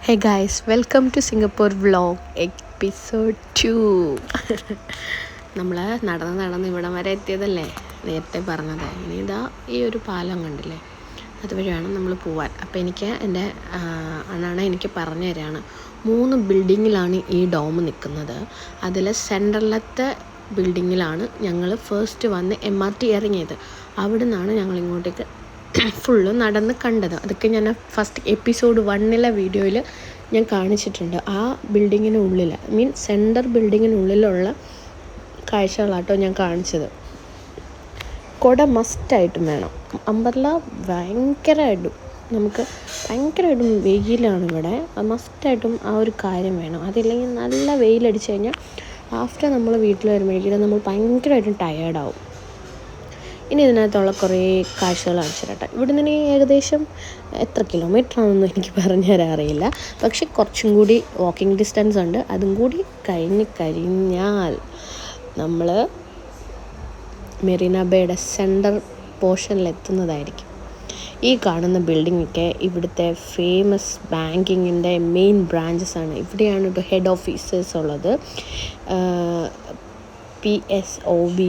Hey guys, welcome to Singapore vlog episode 2. നമ്മൾ നടന്ന് ഇവിടം വരെ എത്തിയതല്ലേ നേരത്തെ പറഞ്ഞത്. ഇനി ഇതാ ഈ ഒരു പാലം കണ്ടില്ലേ, അതുവഴി വേണം നമ്മൾ പോവാൻ. അപ്പോൾ എനിക്ക് എൻ്റെ അണ്ണാണ് എനിക്ക് പറഞ്ഞു തരാണ് 3 ബിൽഡിങ്ങിലാണ് ഈ ഡോം നിൽക്കുന്നത്. അതിൽ സെൻട്രലത്തെ ബിൽഡിങ്ങിലാണ് ഞങ്ങൾ ഫസ്റ്റ് വന്ന് MRT ഇറങ്ങിയത്. അവിടെ നിന്നാണ് ഞങ്ങൾ ഇങ്ങോട്ടേക്ക് ഫുള്ള് നടന്ന് കണ്ടത്. അതൊക്കെ ഞാൻ ഫസ്റ്റ് എപ്പിസോഡ് 1 വീഡിയോയിൽ ഞാൻ കാണിച്ചിട്ടുണ്ട്. ആ ബിൽഡിങ്ങിനുള്ളിൽ സെൻറ്റർ ബിൽഡിങ്ങിനുള്ളിലുള്ള കാഴ്ചകളാട്ടോ ഞാൻ കാണിച്ചത്. കുട മസ്റ്റായിട്ടും വേണം. അംബ്രല്ല ഭയങ്കരമായിട്ടും വെയിലാണ് ഇവിടെ. മസ്റ്റായിട്ടും ആ ഒരു കാര്യം വേണം. അതില്ലെങ്കിൽ നല്ല വെയിലടിച്ച് കഴിഞ്ഞാൽ ആഫ്റ്റർ നമ്മൾ വീട്ടിൽ വരുമ്പോഴേക്കും നമ്മൾ ഭയങ്കരമായിട്ടും ടയേർഡാവും. ഇനി ഇതിനകത്തുള്ള കുറേ കാഴ്ചകൾ കാണിച്ചു തരട്ടെ. ഇവിടെ നിന്ന് ഏകദേശം എത്ര കിലോമീറ്റർ ആണെന്നൊന്നും എനിക്ക് പറഞ്ഞു തരാൻ അറിയില്ല. പക്ഷെ കുറച്ചും കൂടി വാക്കിംഗ് ഡിസ്റ്റൻസ് ഉണ്ട്. അതും കൂടി കഴിഞ്ഞാൽ നമ്മൾ മെറീന ബേയുടെ സെൻറ്റർ പോർഷനിലെത്തുന്നതായിരിക്കും. ഈ കാണുന്ന ബിൽഡിങ്ങൊക്കെ ഇവിടുത്തെ ഫേമസ് ബാങ്കിങ്ങിൻ്റെ മെയിൻ ബ്രാഞ്ചസ് ആണ്. ഇവിടെയാണ് ഇപ്പോൾ ഹെഡ് ഓഫീസേഴ്സ് ഉള്ളത്. PSOB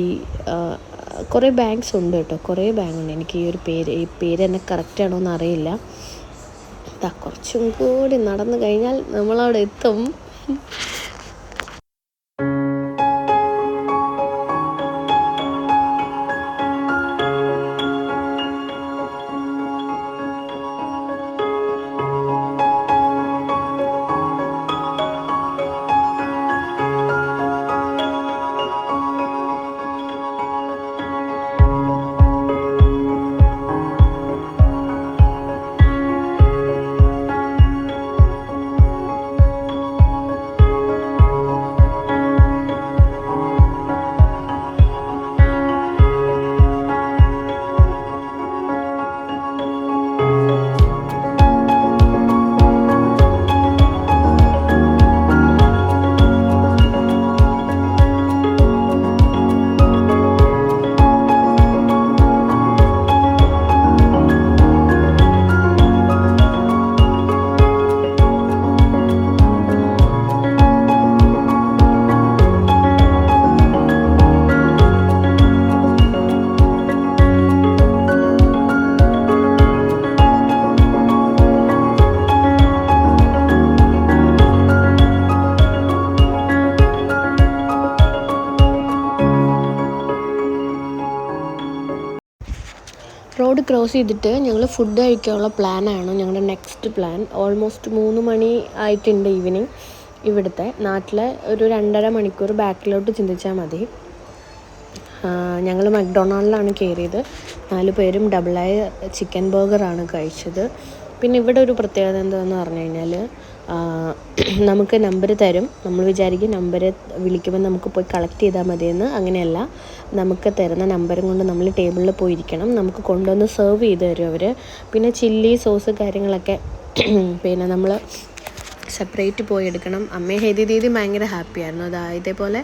കുറേ ബാങ്ക്സ് ഉണ്ട് കേട്ടോ, കുറേ ബാങ്കുണ്ട്. എനിക്ക് ഈ പേര് എന്നെ കറക്റ്റാണോ എന്ന് അറിയില്ല. കുറച്ചും കൂടി നടന്നു കഴിഞ്ഞാൽ നമ്മളവിടെ എത്തും. റോഡ് ക്രോസ് ചെയ്തിട്ട് ഞങ്ങൾ ഫുഡ് കഴിക്കാനുള്ള പ്ലാനാണ് ഞങ്ങളുടെ നെക്സ്റ്റ് പ്ലാൻ. ഓൾമോസ്റ്റ് 3 മണി ആയിട്ടുണ്ട് ഈവനിങ്. ഇവിടുത്തെ നാട്ടിലെ ഒരു 2.5 മണിക്കൂർ ബാക്കിലോട്ട് ചിന്തിച്ചാൽ മതി. ഞങ്ങൾ മക്ഡൊണാൾഡിലാണ് കയറിയത്. 4 പേരും ഡബിളായ ചിക്കൻ ബർഗറാണ് കഴിച്ചത്. പിന്നെ ഇവിടെ ഒരു പ്രത്യേകത എന്താണെന്ന് പറഞ്ഞു കഴിഞ്ഞാൽ നമുക്ക് നമ്പർ തരും. നമ്മൾ വിചാരിക്കും നമ്പർ വിളിക്കുമ്പോൾ നമുക്ക് പോയി കളക്ട് ചെയ്താൽ മതിയെന്ന്. അങ്ങനെയല്ല, നമുക്ക് തരുന്ന നമ്പറും കൊണ്ട് നമ്മൾ ടേബിളിൽ പോയിരിക്കണം. നമുക്ക് കൊണ്ടുവന്ന് സെർവ് ചെയ്ത് തരും അവർ. പിന്നെ ചില്ലി സോസ് കാര്യങ്ങളൊക്കെ പിന്നെ നമ്മൾ സെപ്പറേറ്റ് പോയി എടുക്കണം. അമ്മയും ഹെയ്തി ഭയങ്കര ഹാപ്പിയായിരുന്നു. ഇതേപോലെ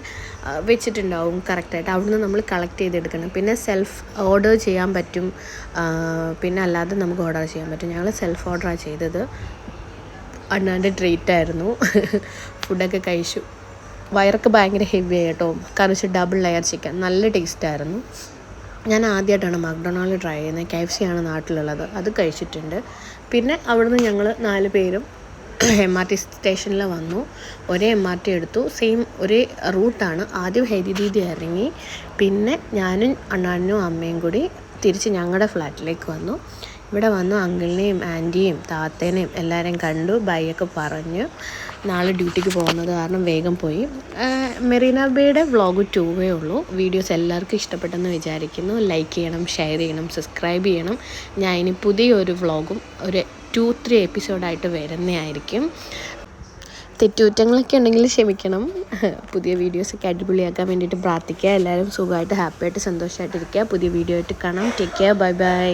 വെച്ചിട്ടുണ്ടാവും കറക്റ്റായിട്ട്. അവിടുന്ന് നമ്മൾ കളക്ട് ചെയ്തെടുക്കണം. പിന്നെ സെൽഫ് ഓർഡർ ചെയ്യാൻ പറ്റും, പിന്നെ അല്ലാതെ നമുക്ക് ഓർഡർ ചെയ്യാൻ പറ്റും. ഞങ്ങൾ സെൽഫ് ഓർഡറാണ് ചെയ്തത്. അണ്ണാൻ്റെ ട്രീറ്റായിരുന്നു. ഫുഡൊക്കെ കഴിച്ചു. വയറൊക്കെ ഭയങ്കര ഹെവി ആയിട്ടോ. കാരണം ഡബിൾ ലെയർ ചിക്കൻ നല്ല ടേസ്റ്റായിരുന്നു. ഞാൻ ആദ്യമായിട്ടാണ് മക്ഡൊണാൾഡ് ട്രൈ ചെയ്യുന്നത്. KFC ആണ് നാട്ടിലുള്ളത്, അത് കഴിച്ചിട്ടുണ്ട്. പിന്നെ അവിടുന്ന് ഞങ്ങൾ 4 പേരും MRT സ്റ്റേഷനിൽ വന്നു. ഒരേ MRT എടുത്തു. സെയിം ഒരേ റൂട്ടാണ്. ആദ്യം ഹെയ്തി ഇറങ്ങി, പിന്നെ ഞാനും അണ്ണാനും അമ്മയും കൂടി തിരിച്ച് ഞങ്ങളുടെ ഫ്ലാറ്റിലേക്ക് വന്നു. ഇവിടെ വന്നു അങ്കിളിനെയും ആൻറ്റിയും താത്തേനെയും എല്ലാവരെയും കണ്ടു, ബൈ ഒക്കെ പറഞ്ഞ്. നാളെ ഡ്യൂട്ടിക്ക് പോകുന്നത് കാരണം വേഗം പോയി. മെറീന ബേയുടെ വ്ളോഗ് 2 ഉള്ളൂ. വീഡിയോസ് എല്ലാവർക്കും ഇഷ്ടപ്പെട്ടെന്ന് വിചാരിക്കുന്നു. ലൈക്ക് ചെയ്യണം, ഷെയർ ചെയ്യണം, സബ്സ്ക്രൈബ് ചെയ്യണം. ഞാൻ ഇനി പുതിയൊരു വ്ളോഗും ഒരു 2-3 എപ്പിസോഡായിട്ട് വരുന്നതായിരിക്കും. തെറ്റുകുറ്റങ്ങളൊക്കെ ഉണ്ടെങ്കിൽ ക്ഷമിക്കണം. പുതിയ വീഡിയോസൊക്കെ അടിപൊളിയാക്കാൻ വേണ്ടിയിട്ട് പ്രാർത്ഥിക്കുക. എല്ലാവരും സുഖമായിട്ട് ഹാപ്പിയായിട്ട് സന്തോഷമായിട്ടിരിക്കുക. പുതിയ വീഡിയോ ആയിട്ട് കാണാം. Take care. ബൈ.